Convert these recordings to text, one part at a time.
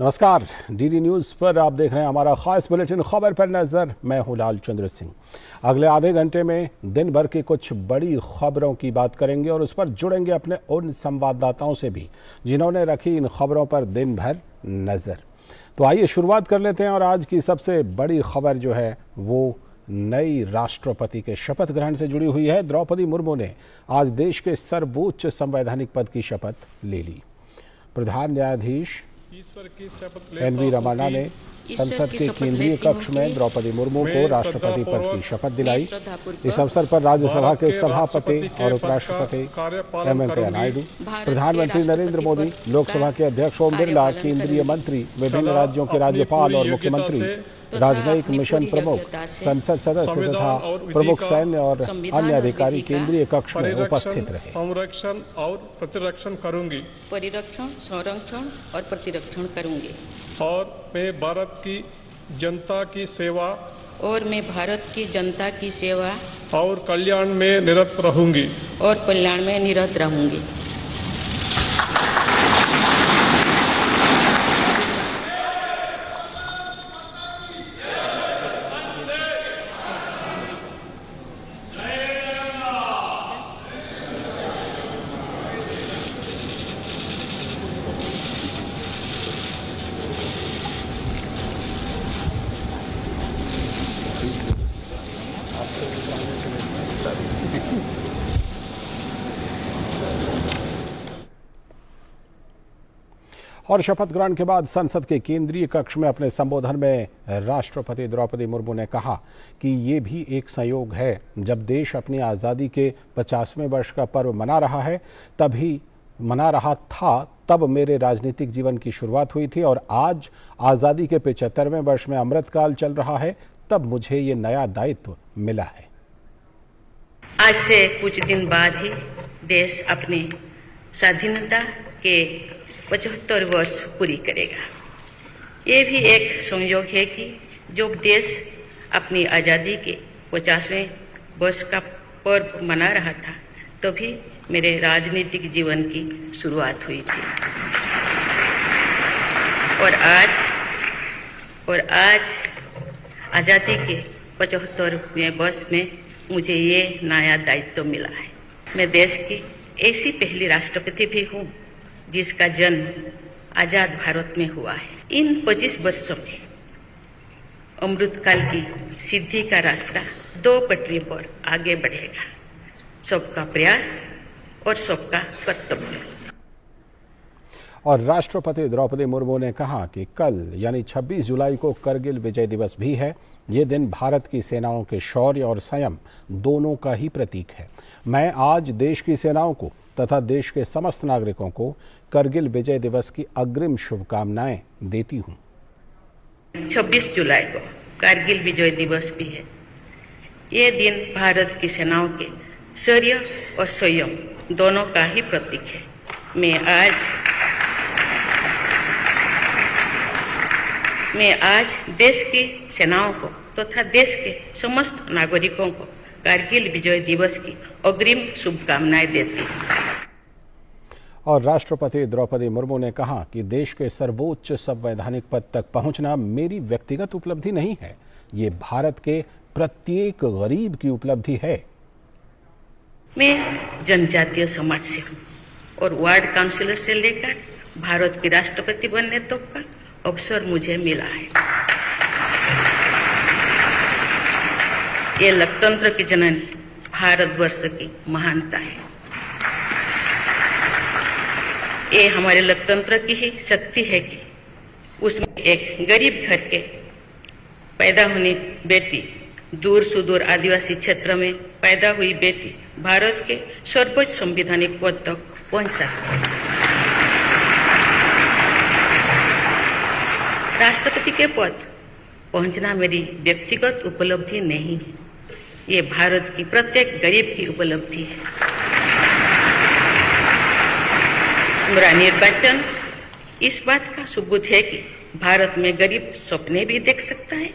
नमस्कार, DD news पर आप देख रहे हैं हमारा खास बुलेटिन खबर पर नज़र। मैं हूं लाल चंद्र सिंह। अगले आधे घंटे में दिन भर की कुछ बड़ी खबरों की बात करेंगे और उस पर जुड़ेंगे अपने उन संवाददाताओं से भी जिन्होंने रखी इन खबरों पर दिन भर नज़र। तो आइए शुरुआत कर लेते हैं। और आज की सबसे बड़ी खबर जो है वो नई राष्ट्रपति के शपथ ग्रहण से जुड़ी हुई है। द्रौपदी मुर्मू ने आज देश के सर्वोच्च संवैधानिक पद की शपथ ले ली। प्रधान न्यायाधीश एन.वी. रमन्ना ने संसद के केंद्रीय कक्ष में द्रौपदी मुर्मू को राष्ट्रपति पद की शपथ दिलाई। इस अवसर पर राज्यसभा के सभापति और उपराष्ट्रपति एम वेंकैया नायडू, प्रधानमंत्री नरेंद्र मोदी, लोकसभा के अध्यक्ष ओम बिरला, केंद्रीय मंत्री, विभिन्न राज्यों के राज्यपाल और मुख्यमंत्री, राजनयिक मिशन प्रमुख, संसद सदस्य तथा प्रमुख सैन्य और अन्य अधिकारी केंद्रीय कक्ष में उपस्थित रहे। संरक्षण और प्रतिरक्षण करूंगी। परिरक्षण, संरक्षण और प्रतिरक्षण करूंगी। और मैं भारत की जनता की सेवा और कल्याण में निरत रहूंगी। और शपथ ग्रहण के बाद संसद के केंद्रीय कक्ष में अपने संबोधन में राष्ट्रपति द्रौपदी मुर्मू ने कहा कि ये भी एक संयोग है, जब देश अपनी आज़ादी के 50वें वर्ष का पर्व मना रहा था तब मेरे राजनीतिक जीवन की शुरुआत हुई थी, और आज आज़ादी के 75वें वर्ष में अमृतकाल चल रहा है, तब मुझे ये नया दायित्व मिला है। आज से कुछ दिन बाद ही देश अपनी स्वाधीनता के 75 वर्ष पूरी करेगा। ये भी एक संयोग है कि जब देश अपनी आज़ादी के 50वें वर्ष का पर्व मना रहा था तभी मेरे राजनीतिक जीवन की शुरुआत हुई थी। और आज आज़ादी के 75वें वर्ष में मुझे ये नया दायित्व मिला है। मैं देश की ऐसी पहली राष्ट्रपति भी हूँ जिसका जन्म आजाद भारत में हुआ है। इन 25 वर्षों में अमृतकाल की सिद्धि का रास्ता 2 पटरी पर आगे बढ़ेगा। सबका प्रयास और सबका कर्तव्य। और राष्ट्रपति द्रौपदी मुर्मू ने कहा कि कल यानी 26 जुलाई को करगिल विजय दिवस भी है। ये दिन भारत की सेनाओं के शौर्य और संयम दोनों का ही प्रतीक है। मैं आज देश की सेनाओं को तथा देश के समस्त नागरिकों को करगिल विजय दिवस की अग्रिम शुभकामनाएं देती हूं। 26 जुलाई को कारगिल विजय दिवस भी है। ये दिन भारत की सेनाओं के शौर्य और संयम दोनों का ही प्रतीक है। मैं आज देश की सेनाओं को तथा देश के समस्त नागरिकों को कारगिल विजय दिवस की अग्रिम शुभकामनाएं देती हूँ। और राष्ट्रपति द्रौपदी मुर्मू ने कहा कि देश के सर्वोच्च संवैधानिक पद तक पहुंचना मेरी व्यक्तिगत उपलब्धि नहीं है, ये भारत के प्रत्येक गरीब की उपलब्धि है। मैं जनजातीय समाज से हूँ और वार्ड काउंसिलर से लेकर भारत की राष्ट्रपति बनने तक का अवसर मुझे मिला है। ये लोकतंत्र की जननी भारतवर्ष की महानता है। ये हमारे लोकतंत्र की ही शक्ति है कि उसमें एक गरीब घर के पैदा होने बेटी, दूर सुदूर आदिवासी क्षेत्र में पैदा हुई बेटी भारत के सर्वोच्च संवैधानिक पद तक पहुंच सकती है। राष्ट्रपति के पद पहुंचना मेरी व्यक्तिगत उपलब्धि नहीं है, ये भारत की प्रत्येक गरीब की उपलब्धि है। मेरा निर्वाचन इस बात का सबूत है कि भारत में गरीब सपने भी देख सकता है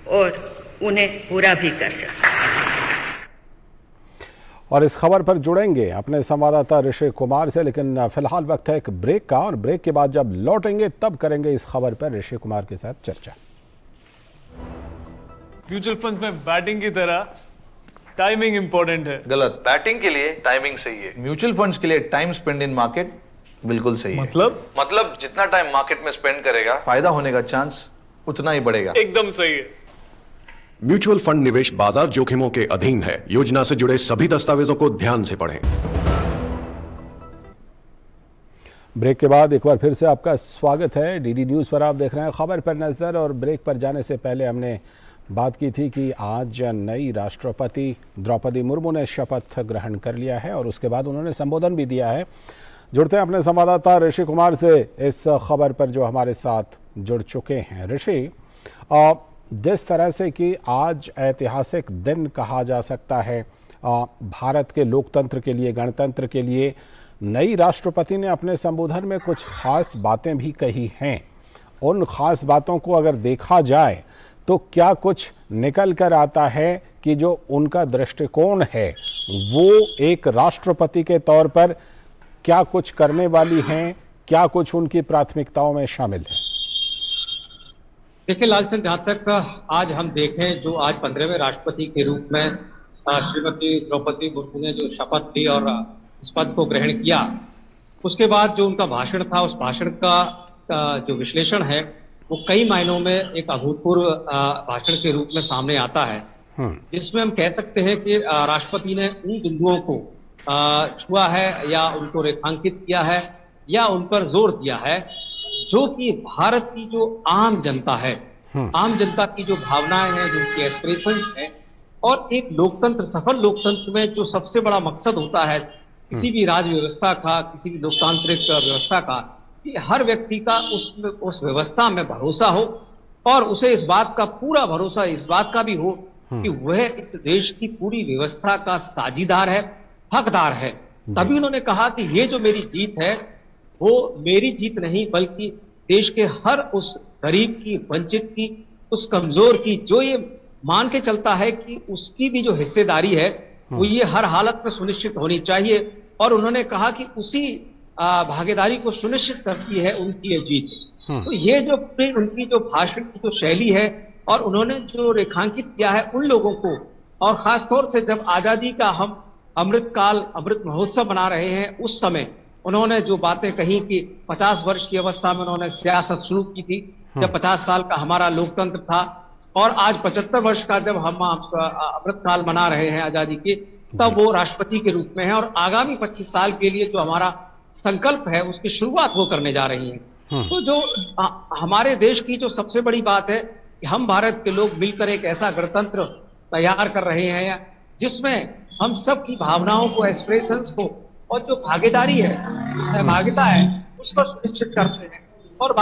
और उन्हें पूरा भी कर सकता है। और इस खबर पर जुड़ेंगे अपने संवाददाता ऋषि कुमार से, लेकिन फिलहाल वक्त है एक ब्रेक का, और ब्रेक के बाद जब लौटेंगे तब करेंगे इस खबर पर ऋषि कुमार के साथ चर्चा। म्यूचुअल फंड्स में बैटिंग की तरह टाइमिंग इंपॉर्टेंट है। गलत। बैटिंग के लिए टाइमिंग सही है, म्यूचुअल फंड्स के लिए टाइम स्पेंड इन मार्केट बिल्कुल सही है। मतलब जितना टाइम मार्केट में स्पेंड करेगा फायदा होने का चांस उतना ही बढ़ेगा। एकदम सही है। म्यूचुअल फंड निवेश बाजार जोखिमों के अधीन है। योजना से जुड़े सभी दस्तावेजों को ध्यान से पढ़ें। ब्रेक के बाद एक बार फिर से आपका स्वागत है। डीडी न्यूज़ पर आप देख रहे हैं खबर पर नजर। और ब्रेक पर जाने से पहले हमने बात की थी कि आज नई राष्ट्रपति द्रौपदी मुर्मू ने शपथ ग्रहण कर लिया है और उसके बाद उन्होंने संबोधन भी दिया है। जुड़ते हैं अपने संवाददाता ऋषि कुमार से इस खबर पर, जो हमारे साथ जुड़ चुके हैं। ऋषि, जिस तरह से कि आज ऐतिहासिक दिन कहा जा सकता है भारत के लोकतंत्र के लिए, गणतंत्र के लिए, नई राष्ट्रपति ने अपने संबोधन में कुछ खास बातें भी कही हैं। उन खास बातों को अगर देखा जाए तो क्या कुछ निकल कर आता है कि जो उनका दृष्टिकोण है वो एक राष्ट्रपति के तौर पर क्या कुछ करने वाली हैं, क्या कुछ उनकी प्राथमिकताओं में शामिल है? देखिए लालचंद, जहाँ तक आज हम देखें, जो आज 15वें राष्ट्रपति के रूप में श्रीमती द्रौपदी मुर्मू ने जो शपथ ली और इस पद को ग्रहण किया, उसके बाद जो उनका भाषण था, उस भाषण का जो विश्लेषण है वो कई मायनों में एक अभूतपूर्व भाषण के रूप में सामने आता है, जिसमें हम कह सकते हैं कि राष्ट्रपति ने उन बिंदुओं को छुआ है या उनको रेखांकित किया है या उन पर जोर दिया है जो कि भारत की जो आम जनता है, आम जनता की जो भावनाएं हैं, जो उनकी एस्पिरेशंस हैं, और एक लोकतंत्र, सफल लोकतंत्र में जो सबसे बड़ा मकसद होता है किसी भी राज्य व्यवस्था का, किसी भी लोकतांत्रिक व्यवस्था का, कि हर व्यक्ति का उस व्यवस्था में भरोसा हो और उसे इस बात का पूरा भरोसा इस बात का भी हो कि वह इस देश की पूरी व्यवस्था का साझीदार है, हकदार है। तभी उन्होंने कहा कि ये जो मेरी जीत है वो मेरी जीत नहीं, बल्कि देश के हर उस गरीब की, वंचित की, उस कमजोर की, जो ये मान के चलता है कि उसकी भी जो हिस्सेदारी है वो ये हर हालत में सुनिश्चित होनी चाहिए। और उन्होंने कहा कि उसी भागीदारी को सुनिश्चित करती है उनकी ये जीत। तो ये जो उनकी जो भाषण की जो शैली है और उन्होंने जो रेखांकित किया है उन लोगों को, और खासतौर से जब आजादी का हम अमृत महोत्सव मना रहे हैं, उस समय उन्होंने जो बातें कही कि 50 वर्ष की अवस्था में उन्होंने सियासत शुरू की थी, जब 50 साल का हमारा लोकतंत्र था, और आज 75 वर्ष का जब हम अमृतकाल मना रहे हैं आजादी के, तब वो राष्ट्रपति के रूप में है और आगामी 25 साल के लिए जो हमारा संकल्प है उसकी शुरुआत वो करने जा रही है। तो जो हमारे देश की जो सबसे बड़ी बात है कि हम भारत के लोग मिलकर एक ऐसा गणतंत्र तैयार कर रहे हैं जिसमें हम सब की भावनाओं को, एस्पिरेशंस को, और जो भागीदारी है, जो सहभागिता है, उसको सुनिश्चित करते हैं। और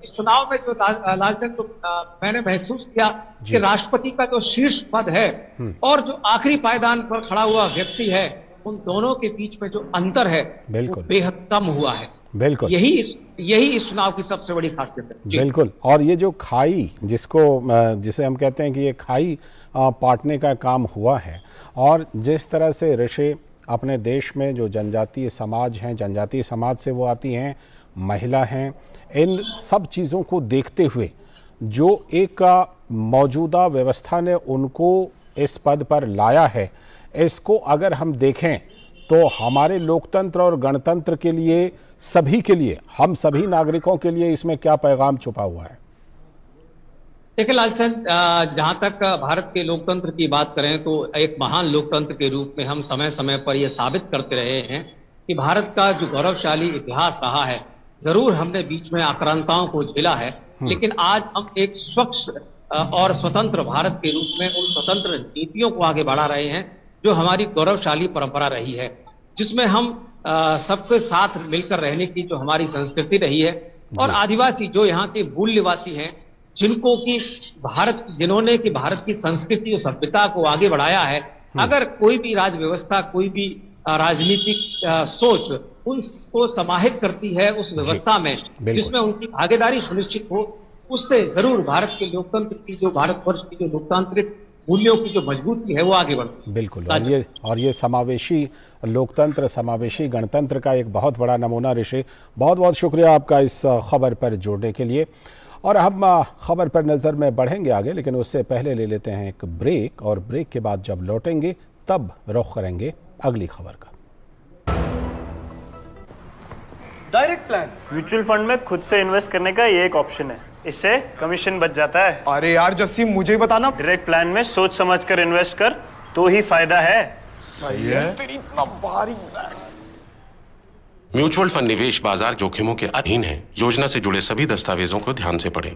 इस चुनाव में जो लालचंद, मैंने महसूस किया कि राष्ट्रपति का जो शीर्ष पद है और जो आखिरी पायदान पर खड़ा हुआ व्यक्ति है, उन दोनों के बीच में जो अंतर है वो बेहद कम हुआ है। बिल्कुल, यही इस चुनाव की सबसे बड़ी खासियत है। बिल्कुल। और ये जो खाई, जिसे हम कहते हैं कि ये खाई पाटने का काम हुआ है, और जिस तरह से ऋषि अपने देश में जो जनजातीय समाज हैं, जनजातीय समाज से वो आती हैं, महिला हैं, इन सब चीज़ों को देखते हुए जो एक मौजूदा व्यवस्था ने उनको इस पद पर लाया है, इसको अगर हम देखें तो हमारे लोकतंत्र और गणतंत्र के लिए, सभी के लिए, हम सभी नागरिकों के लिए इसमें क्या पैगाम छुपा हुआ है? देखिए लालचंद, जहां तक भारत के लोकतंत्र की बात करें तो एक महान लोकतंत्र के रूप में हम समय समय पर यह साबित करते रहे हैं कि भारत का जो गौरवशाली इतिहास रहा है, जरूर हमने बीच में आक्रांताओं को झेला है, लेकिन आज हम एक स्वच्छ और स्वतंत्र भारत के रूप में उन स्वतंत्र नीतियों को आगे बढ़ा रहे हैं जो हमारी गौरवशाली परंपरा रही है, जिसमें हम सबके साथ मिलकर रहने की जो हमारी संस्कृति रही है, और आदिवासी जो यहाँ के मूल निवासी हैं, जिन्होंने कि भारत की संस्कृति और सभ्यता को आगे बढ़ाया है। अगर कोई भी राज्य व्यवस्था, कोई भी राजनीतिक सोच उनको समाहित करती है उस व्यवस्था में जिसमें उनकी भागीदारी सुनिश्चित हो, उससे जरूर भारत के लोकतंत्र की, जो भारतवर्ष की जो लोकतांत्रिक मूल्यों की जो मजबूती है वो आगे बढ़ती। बिल्कुल। और ये समावेशी लोकतंत्र, समावेशी गणतंत्र का एक बहुत बड़ा नमूना। ऋषि, बहुत बहुत शुक्रिया आपका इस खबर पर जोड़ने के लिए। और हम खबर पर नज़र में बढ़ेंगे आगे, लेकिन उससे पहले ले लेते हैं एक ब्रेक, और ब्रेक के बाद जब लौटेंगे तब रुख करेंगे अगली खबर का। डायरेक्ट प्लान म्यूचुअल फंड में खुद से इन्वेस्ट करने का ये एक ऑप्शन है, इससे कमीशन बच जाता है। अरे यार जस्सी, मुझे बताना। डायरेक्ट प्लान में सोच समझ कर इन्वेस्ट कर तो ही फायदा है। सही है। तेरी इतना भारी म्यूचुअल फंड निवेश बाजार जोखिमों के अधीन है। योजना से जुड़े सभी दस्तावेजों को ध्यान से पढ़ें।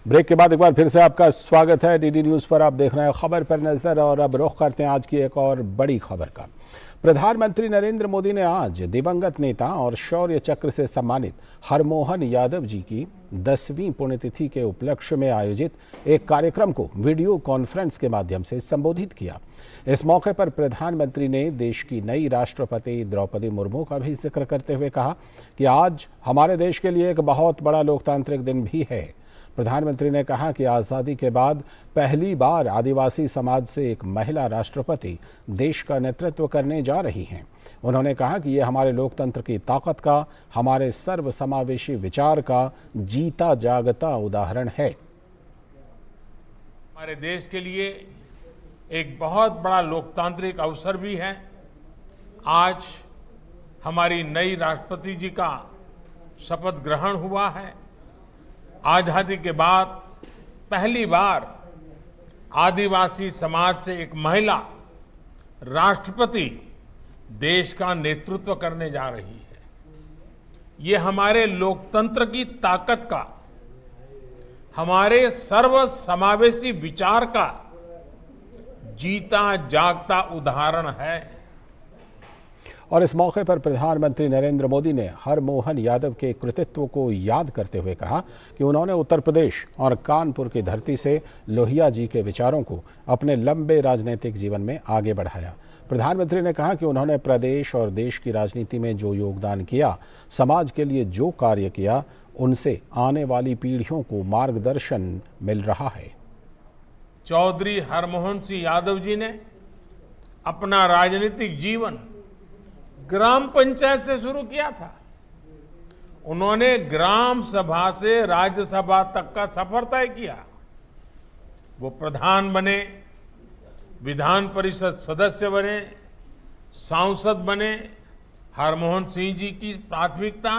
ब्रेक के बाद एक बार फिर से आपका स्वागत है। डीडी न्यूज़ पर आप देख रहे हैं खबर पर नजर, और अब रुख करते हैं आज की एक और बड़ी खबर का। प्रधानमंत्री नरेंद्र मोदी ने आज दिवंगत नेता और शौर्य चक्र से सम्मानित हरमोहन यादव जी की 10वीं पुण्यतिथि के उपलक्ष्य में आयोजित एक कार्यक्रम को वीडियो कॉन्फ्रेंस के माध्यम से संबोधित किया। इस मौके पर प्रधानमंत्री ने देश की नई राष्ट्रपति द्रौपदी मुर्मू का भी जिक्र करते हुए कहा कि आज हमारे देश के लिए एक बहुत बड़ा लोकतांत्रिक दिन भी है। प्रधानमंत्री ने कहा कि आज़ादी के बाद पहली बार आदिवासी समाज से एक महिला राष्ट्रपति देश का नेतृत्व करने जा रही हैं। उन्होंने कहा कि ये हमारे लोकतंत्र की ताकत का, हमारे सर्वसमावेशी विचार का जीता जागता उदाहरण है। हमारे देश के लिए एक बहुत बड़ा लोकतांत्रिक अवसर भी है। आज हमारी नई राष्ट्रपति जी का शपथ ग्रहण हुआ है। आजादी के बाद पहली बार आदिवासी समाज से एक महिला राष्ट्रपति देश का नेतृत्व करने जा रही है। ये हमारे लोकतंत्र की ताकत का, हमारे सर्वसमावेशी विचार का जीता जागता उदाहरण है। और इस मौके पर प्रधानमंत्री नरेंद्र मोदी ने हरमोहन यादव के कृतित्व को याद करते हुए कहा कि उन्होंने उत्तर प्रदेश और कानपुर की धरती से लोहिया जी के विचारों को अपने लंबे राजनीतिक जीवन में आगे बढ़ाया। प्रधानमंत्री ने कहा कि उन्होंने प्रदेश और देश की राजनीति में जो योगदान किया, समाज के लिए जो कार्य किया, उनसे आने वाली पीढ़ियों को मार्गदर्शन मिल रहा है। चौधरी हरमोहन सिंह यादव जी ने अपना राजनीतिक जीवन ग्राम पंचायत से शुरू किया था। उन्होंने ग्राम सभा से राज्यसभा तक का सफर तय किया। वो प्रधान बने, विधान परिषद सदस्य बने, सांसद बने। हरमोहन सिंह जी की प्राथमिकता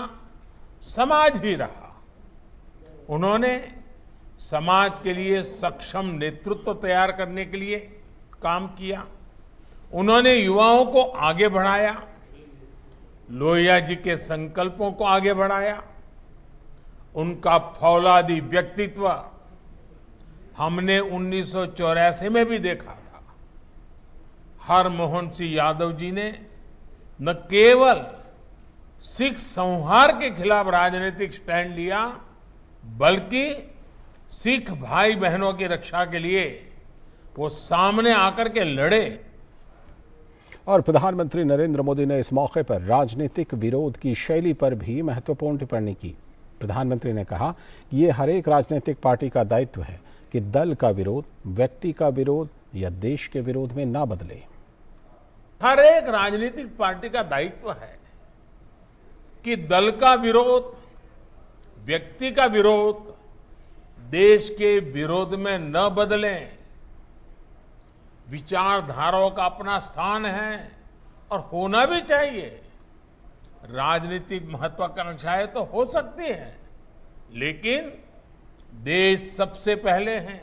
समाज ही रहा। उन्होंने समाज के लिए सक्षम नेतृत्व तैयार करने के लिए काम किया। उन्होंने युवाओं को आगे बढ़ाया, लोहिया जी के संकल्पों को आगे बढ़ाया। उनका फौलादी व्यक्तित्व हमने 1984 में भी देखा था। हरमोहन सिंह यादव जी ने न केवल सिख संहार के खिलाफ राजनीतिक स्टैंड लिया, बल्कि सिख भाई बहनों की रक्षा के लिए वो सामने आकर के लड़े। और प्रधानमंत्री नरेंद्र मोदी ने इस मौके पर राजनीतिक विरोध की शैली पर भी महत्वपूर्ण टिप्पणी की। प्रधानमंत्री ने कहा कि ये हर एक राजनीतिक पार्टी का दायित्व है कि दल का विरोध व्यक्ति का विरोध या देश के विरोध में ना बदले। हर एक राजनीतिक पार्टी का दायित्व है कि दल का विरोध, व्यक्ति का विरोध देश के विरोध में न बदलें। विचारधाराओं का अपना स्थान है और होना भी चाहिए। राजनीतिक महत्वाकांक्षाएं तो हो सकती हैं, लेकिन देश सबसे पहले है,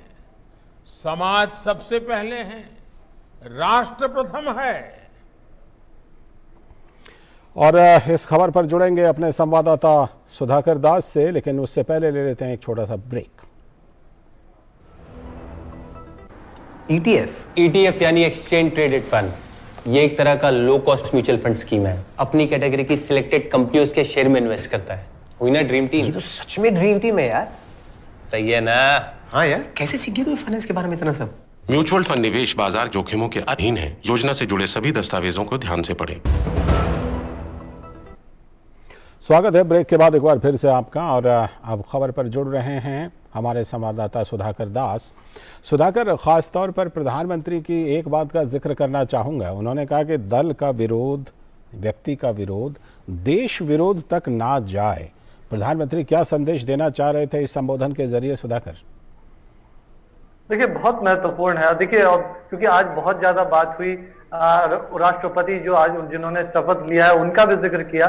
समाज सबसे पहले है, राष्ट्र प्रथम है। और इस खबर पर जुड़ेंगे अपने संवाददाता सुधाकर दास से, लेकिन उससे पहले ले लेते हैं एक छोटा सा ब्रेक। ETF यानी एक्सचेंज ट्रेडेड फंड, ये एक तरह का low cost mutual fund scheme है। अपनी कैटेगरी की सिलेक्टेड कंपनियों के शेयर में इन्वेस्ट करता है। हुई ना ड्रीम टीम? ये तो सच में ड्रीम टीम है यार। सही है ना? हाँ यार, कैसे सीख गया तू फाइनेंस के बारे में इतना सब? म्यूचुअल फंड निवेश बाजार जोखिमों के अधीन है। योजना से जुड़े सभी दस्तावेजों को ध्यान से पढ़ें। स्वागत है ब्रेक के बाद एक बार फिर से आपका। और अब खबर पर जुड़ रहे हैं हमारे संवाददाता सुधाकर दास। सुधाकर, खास तौर पर प्रधानमंत्री की एक बात का जिक्र करना चाहूँगा। उन्होंने कहा कि दल का विरोध, व्यक्ति का विरोध, देश विरोध तक ना जाए। प्रधानमंत्री क्या संदेश देना चाह रहे थे इस संबोधन के जरिए, सुधाकर? देखिए, बहुत महत्वपूर्ण है। देखिए, क्योंकि आज बहुत ज्यादा बात हुई, राष्ट्रपति जो आज जिन्होंने शपथ लिया है उनका भी जिक्र किया,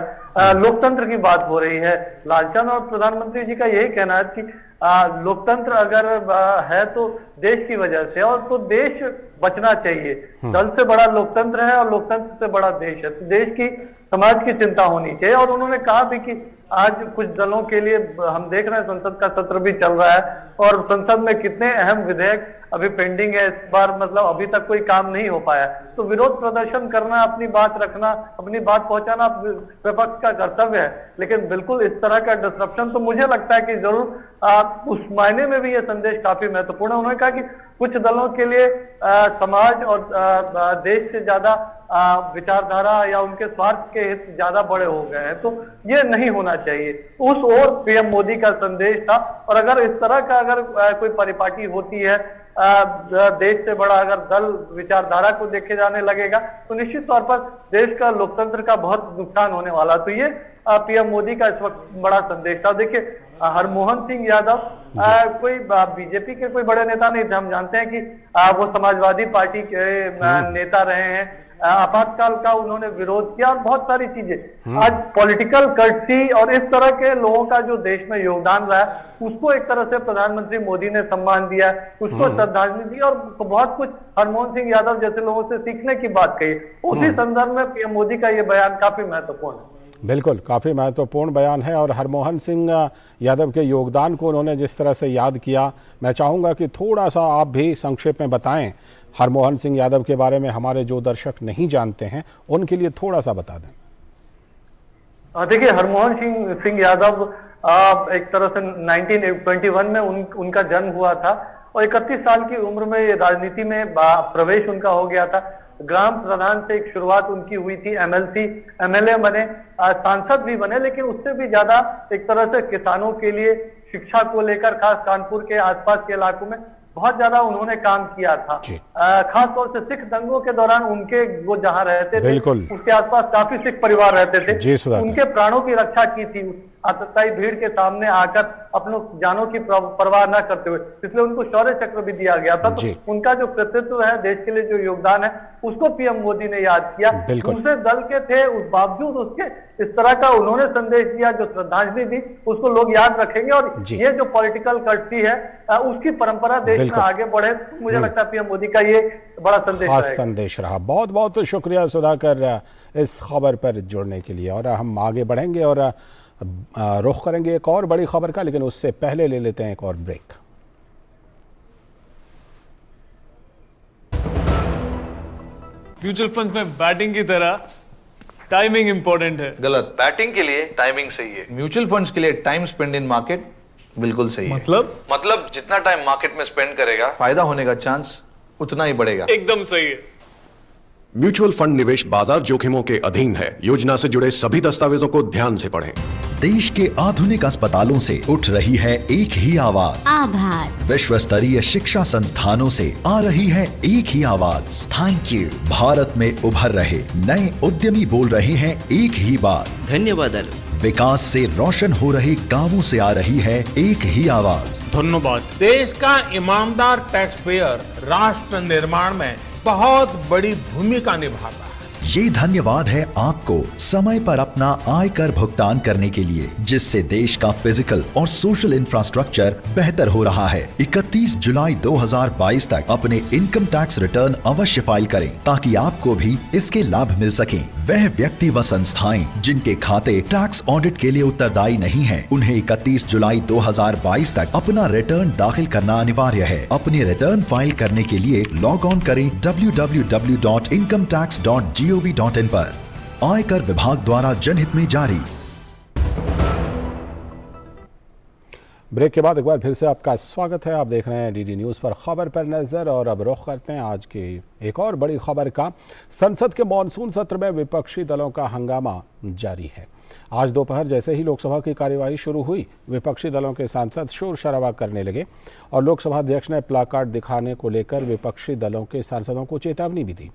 लोकतंत्र की बात हो रही है। लालचंद और प्रधानमंत्री जी का यही कहना है कि लोकतंत्र अगर है तो देश की वजह से, और तो देश बचना चाहिए। दल से बड़ा लोकतंत्र है और लोकतंत्र से बड़ा देश है, तो देश की, समाज की चिंता होनी चाहिए। और उन्होंने कहा भी कि आज कुछ दलों के लिए हम देख रहे हैं, संसद का सत्र भी चल रहा है और संसद में कितने अहम विधेयक अभी पेंडिंग है। इस बार मतलब अभी तक कोई काम नहीं हो पाया, तो विरोध प्रदर्शन करना, अपनी बात रखना, अपनी बात पहुंचाना विपक्ष का कर्तव्य है। लेकिन बिल्कुल इस तरह का डिसरप्शन तो मुझे लगता है कि जरूर उस मायने में भी ये संदेश काफी महत्वपूर्ण है। उन्होंने कहा कि कुछ दलों के लिए समाज और देश से ज्यादा विचारधारा या उनके स्वार्थ के हित ज्यादा बड़े हो गए हैं, तो ये नहीं होना चाहिए। उस ओर पीएम मोदी का संदेश था। और अगर इस तरह का अगर कोई परिपाटी होती है, देश से बड़ा अगर दल विचारधारा को देखे जाने लगेगा, तो निश्चित तौर पर देश का लोकतंत्र का बहुत नुकसान होने वाला। तो ये पीएम मोदी का इस वक्त बड़ा संदेश था। देखिए, हरमोहन सिंह यादव कोई बीजेपी के कोई बड़े नेता नहीं थे। हम जानते हैं कि वो समाजवादी पार्टी के नेता रहे हैं। आपातकाल का उन्होंने विरोध किया और बहुत सारी चीजें। आज पॉलिटिकल कर्टसी और इस तरह के लोगों का जो देश में योगदान रहा है, उसको एक तरह से प्रधानमंत्री मोदी ने सम्मान दिया, उसको श्रद्धांजलि दी और बहुत कुछ हरमोहन सिंह यादव जैसे लोगों से सीखने की बात कही। उसी संदर्भ में पीएम मोदी का ये बयान काफी महत्वपूर्ण है। बिल्कुल, काफ़ी महत्वपूर्ण बयान है। और हरमोहन सिंह यादव के योगदान को उन्होंने जिस तरह से याद किया, मैं चाहूँगा कि थोड़ा सा आप भी संक्षेप में बताएं हरमोहन सिंह यादव के बारे में। हमारे जो दर्शक नहीं जानते हैं उनके लिए थोड़ा सा बता दें। देखिए, हरमोहन सिंह यादव एक तरह से 1921 में उनका जन्म हुआ था और 31 साल की उम्र में राजनीति में प्रवेश उनका हो गया था। ग्राम प्रधान से एक शुरुआत उनकी हुई थी, एमएलए बने, सांसद भी बने, लेकिन उससे भी ज्यादा एक तरह से किसानों के लिए, शिक्षा को लेकर, खास कानपुर के आसपास के इलाकों में बहुत ज्यादा उन्होंने काम किया था। खास तौर से सिख दंगों के दौरान उनके वो जहां रहते थे उसके आसपास काफी सिख परिवार रहते थे, उनके प्राणों की रक्षा की थी आतताई भीड़ के सामने आकर अपनों जानों की परवाह न करते हुए, इसलिए उनको शौर्य चक्र भी दिया गया था। तो उनका जो कृतित्व है, देश के लिए जो योगदान है, उसको पीएम मोदी ने याद किया। दूसरे दल के थे, उस बावजूद उसके इस तरह का उन्होंने संदेश दिया, जो श्रद्धांजलि दी, उसको लोग याद रखेंगे। और ये जो पॉलिटिकल कर्टसी है, उसकी परंपरा देश में आगे बढ़े, मुझे लगता है पीएम मोदी का ये बड़ा संदेश रहा। बहुत बहुत शुक्रिया सुधाकर इस खबर पर जुड़ने के लिए। और हम आगे बढ़ेंगे और रुख करेंगे एक और बड़ी खबर का, लेकिन उससे पहले ले लेते हैं एक और ब्रेक। म्यूचुअल फंड में बैटिंग की तरह टाइमिंग इंपॉर्टेंट है। गलत, बैटिंग के लिए टाइमिंग सही है। म्यूचुअल फंड्स के लिए टाइम स्पेंड इन मार्केट बिल्कुल सही है। मतलब जितना टाइम मार्केट में स्पेंड करेगा, फायदा होने का चांस उतना ही बढ़ेगा। एकदम सही है। म्यूचुअल फंड निवेश बाजार जोखिमों के अधीन है। योजना से जुड़े सभी दस्तावेजों को ध्यान से पढ़ें। देश के आधुनिक अस्पतालों से उठ रही है एक ही आवाज, आभार। विश्व स्तरीय शिक्षा संस्थानों से आ रही है एक ही आवाज, थैंक यू। भारत में उभर रहे नए उद्यमी बोल रहे हैं एक ही बात, धन्यवाद। विकास से रोशन हो रहे गांवों से आ रही है एक ही आवाज, धन्यवाद। देश का ईमानदार टैक्स पेयर राष्ट्र निर्माण में बहुत बड़ी भूमिका निभाता है। ये धन्यवाद है आपको समय पर अपना आयकर भुगतान करने के लिए, जिससे देश का फिजिकल और सोशल इंफ्रास्ट्रक्चर बेहतर हो रहा है। 31 जुलाई 2022 तक अपने इनकम टैक्स रिटर्न अवश्य फाइल करें, ताकि आपको भी इसके लाभ मिल सकें। वह व्यक्ति व संस्थाएं जिनके खाते टैक्स ऑडिट के लिए उत्तरदायी नहीं हैं, उन्हें 31 जुलाई 2022 तक अपना रिटर्न दाखिल करना अनिवार्य है। अपने रिटर्न फाइल करने के लिए लॉग ऑन करें www.incometax.gov.in पर। आयकर विभाग द्वारा जनहित में जारी। ब्रेक के बाद एक बार फिर से आपका स्वागत है। आप देख रहे हैं डीडी न्यूज़ पर खबर पर नजर और अब रुख करते हैं आज की एक और बड़ी खबर का। संसद के मॉनसून सत्र में विपक्षी दलों का हंगामा जारी है। आज दोपहर जैसे ही लोकसभा की कार्यवाही शुरू हुई, विपक्षी दलों के सांसद शोर शराबा करने लगे और लोकसभा अध्यक्ष ने प्लाकार्ड दिखाने को लेकर विपक्षी दलों के सांसदों को चेतावनी भी दी।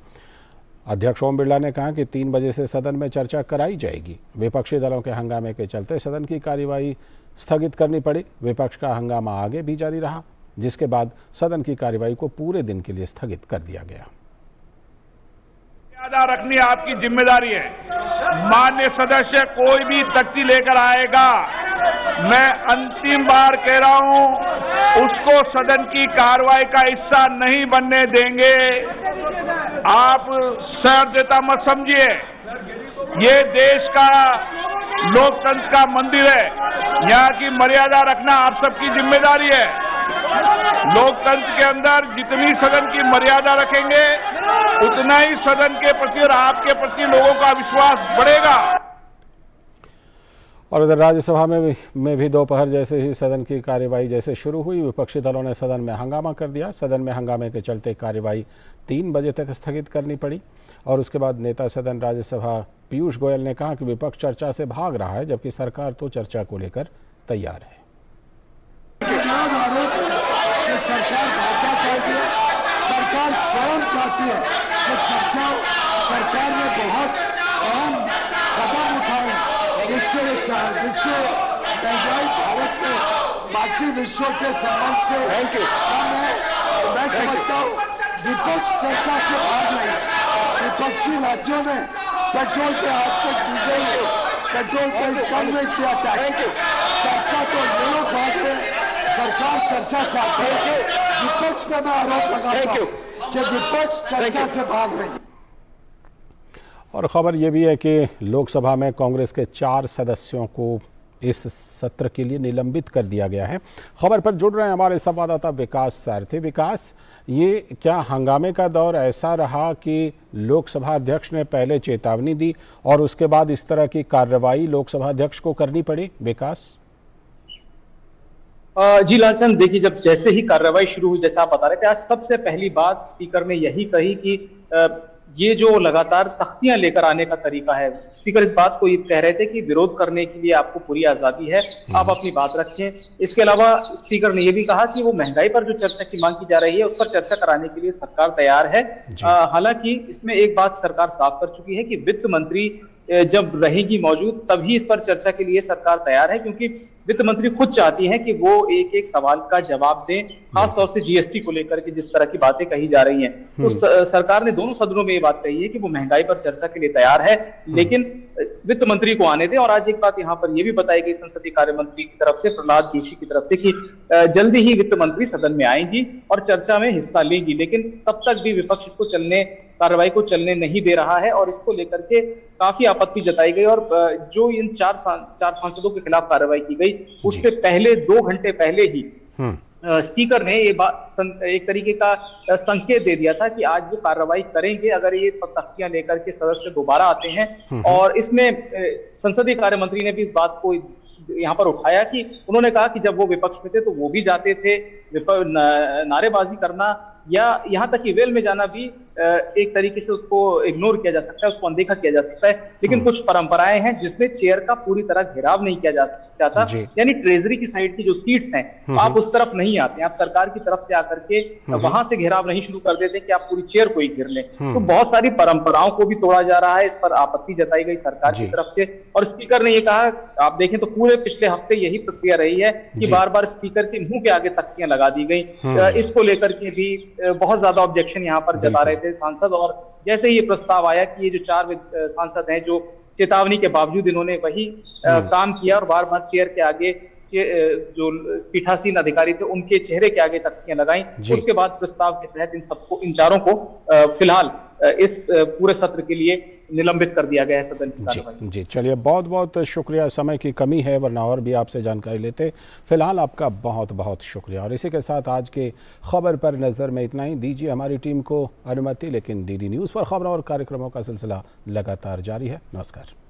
अध्यक्ष ओम बिरला ने कहा कि 3 बजे से सदन में चर्चा कराई जाएगी। विपक्षी दलों के हंगामे के चलते सदन की कार्यवाही स्थगित करनी पड़ी। विपक्ष का हंगामा आगे भी जारी रहा, जिसके बाद सदन की कार्यवाही को पूरे दिन के लिए स्थगित कर दिया गया। मर्यादा रखनी आपकी जिम्मेदारी है। मान्य सदस्य कोई भी तख्ती लेकर आएगा, मैं अंतिम बार कह रहा हूं, उसको सदन की कार्रवाई का हिस्सा नहीं बनने देंगे। आप सहृदयता मत समझिए, ये देश का लोकतंत्र का मंदिर है, यहाँ की मर्यादा रखना आप सबकी जिम्मेदारी है। लोकतंत्र के अंदर जितनी सदन की मर्यादा रखेंगे, उतना ही सदन के प्रति और आपके प्रति लोगों का विश्वास बढ़ेगा। और उधर राज्यसभा में भी दोपहर जैसे ही सदन की कार्यवाही जैसे शुरू हुई, विपक्षी दलों ने सदन में हंगामा कर दिया। सदन में हंगामे के चलते कार्यवाही 3 बजे तक स्थगित करनी पड़ी और उसके बाद नेता सदन राज्यसभा पीयूष गोयल ने कहा कि विपक्ष चर्चा से भाग रहा है, जबकि सरकार तो चर्चा को लेकर तैयार है। सरकार भागना चाहती है, सरकार स्वयं चाहती है कि चर्चा। सरकार ने बहुत अहम कदम उठाए जिससे महंगाई भारत में बाकी विश्व के संबंध से कम है। मैं समझता हूँ विपक्ष चर्चा से भाग रही है। विपक्षी राज्यों ने पेट्रोल पे आज तक डीजल पेट्रोल पे कम नहीं किया टैक्स। चर्चा तो ये लोग भाग रहे, सरकार चर्चा चाहती है। विपक्ष पे मैं आरोप लगाता हूं कि विपक्ष चर्चा से भाग रही है। और खबर यह भी है कि लोकसभा में कांग्रेस के 4 सदस्यों को इस सत्र के लिए निलंबित कर दिया गया है। खबर पर जुड़ रहे हैं हमारे संवाददाता विकास सारथी। विकास, ये क्या हंगामे का दौर ऐसा रहा कि लोकसभा अध्यक्ष ने पहले चेतावनी दी और उसके बाद इस तरह की कार्रवाई लोकसभा अध्यक्ष को करनी पड़ी? विकास जी लालचंद, देखिए, जब जैसे ही कार्रवाई शुरू हुई, जैसे आप बता रहे थे, आज सबसे पहली बात स्पीकर ने यही कही कि ये जो लगातार तख्तियां लेकर आने का तरीका है, स्पीकर इस बात को ये कह रहे थे कि विरोध करने के लिए आपको पूरी आजादी है, आप अपनी बात रखें। इसके अलावा स्पीकर ने ये भी कहा कि वो महंगाई पर जो चर्चा की मांग की जा रही है, उस पर चर्चा कराने के लिए सरकार तैयार है। हालांकि इसमें एक बात सरकार साफ कर चुकी है कि वित्त मंत्री जब रहेगी मौजूद तभी इस पर चर्चा के लिए सरकार तैयार है, क्योंकि वित्त मंत्री खुद चाहती हैं कि वो एक एक सवाल का जवाब दें, खासतौर से जीएसटी को लेकर के जिस तरह की बातें कही जा रही हैं। तो सरकार ने दोनों सदनों में ये बात कही है कि वो महंगाई पर चर्चा के लिए तैयार है, लेकिन वित्त मंत्री को आने दें। और आज एक बात यहाँ पर यह भी बताई गई संसदीय कार्य मंत्री की तरफ से, प्रहलाद जोशी की तरफ से, कि जल्दी ही वित्त मंत्री सदन में आएंगी और चर्चा में हिस्सा लेंगी, लेकिन तब तक भी विपक्ष इसको कार्रवाई को चलने नहीं दे रहा है और इसको लेकर के काफी आपत्ति जताई गई। और जो इन 4 सांसदों के खिलाफ कार्रवाई की गई, उससे पहले 2 घंटे पहले ही स्पीकर ने ये बात एक तरीके का संकेत दे दिया था कि आज वो कार्रवाई करेंगे अगर ये तख्तियां लेकर के सदस्य दोबारा आते हैं। और इसमें संसदीय कार्य मंत्री ने भी इस बात को यहाँ पर उठाया कि उन्होंने कहा कि जब वो विपक्ष में थे तो वो भी जाते थे, नारेबाजी करना या यहाँ तक कि वेल में जाना भी एक तरीके से उसको इग्नोर किया जा सकता है, उसको अनदेखा किया जा सकता है। लेकिन कुछ परंपराएं हैं जिसमें चेयर का पूरी तरह घेराव नहीं किया जाता, यानी ट्रेजरी की साइड की जो सीट्स हैं आप उस तरफ नहीं आते, आप सरकार की तरफ से आकर के वहां से घेराव नहीं शुरू कर देते कि आप पूरी चेयर को ही घेर लें। तो बहुत सारी परंपराओं को भी तोड़ा जा रहा है, इस पर आपत्ति जताई गई सरकार की तरफ से। और स्पीकर ने ये कहा, आप देखें तो पूरे पिछले हफ्ते यही प्रक्रिया रही है कि बार बार स्पीकर के मुंह के आगे तख्तियां लगा दी गई। इसको लेकर के भी बहुत ज्यादा ऑब्जेक्शन यहाँ पर जता रहे थे सांसद। और जैसे ही ये प्रस्ताव आया कि ये जो 4 सांसद हैं जो चेतावनी के बावजूद इन्होंने वही काम किया और बार बार चेयर के आगे जो पीठासीन अधिकारी थे उनके चेहरे के आगे तख्तियां लगाई, उसके बाद प्रस्ताव के तहत इन चारों को फिलहाल इस पूरे सत्र के लिए निलंबित कर दिया गया है सदन की कार्यवाही। जी चलिए, बहुत बहुत शुक्रिया। समय की कमी है, वरना और भी आपसे जानकारी लेते। फिलहाल आपका बहुत बहुत शुक्रिया। और इसी के साथ आज के खबर पर नजर में इतना ही। दीजिए हमारी टीम को अनुमति, लेकिन डीडी न्यूज़ पर खबरों और कार्यक्रमों का सिलसिला लगातार जारी है। नमस्कार।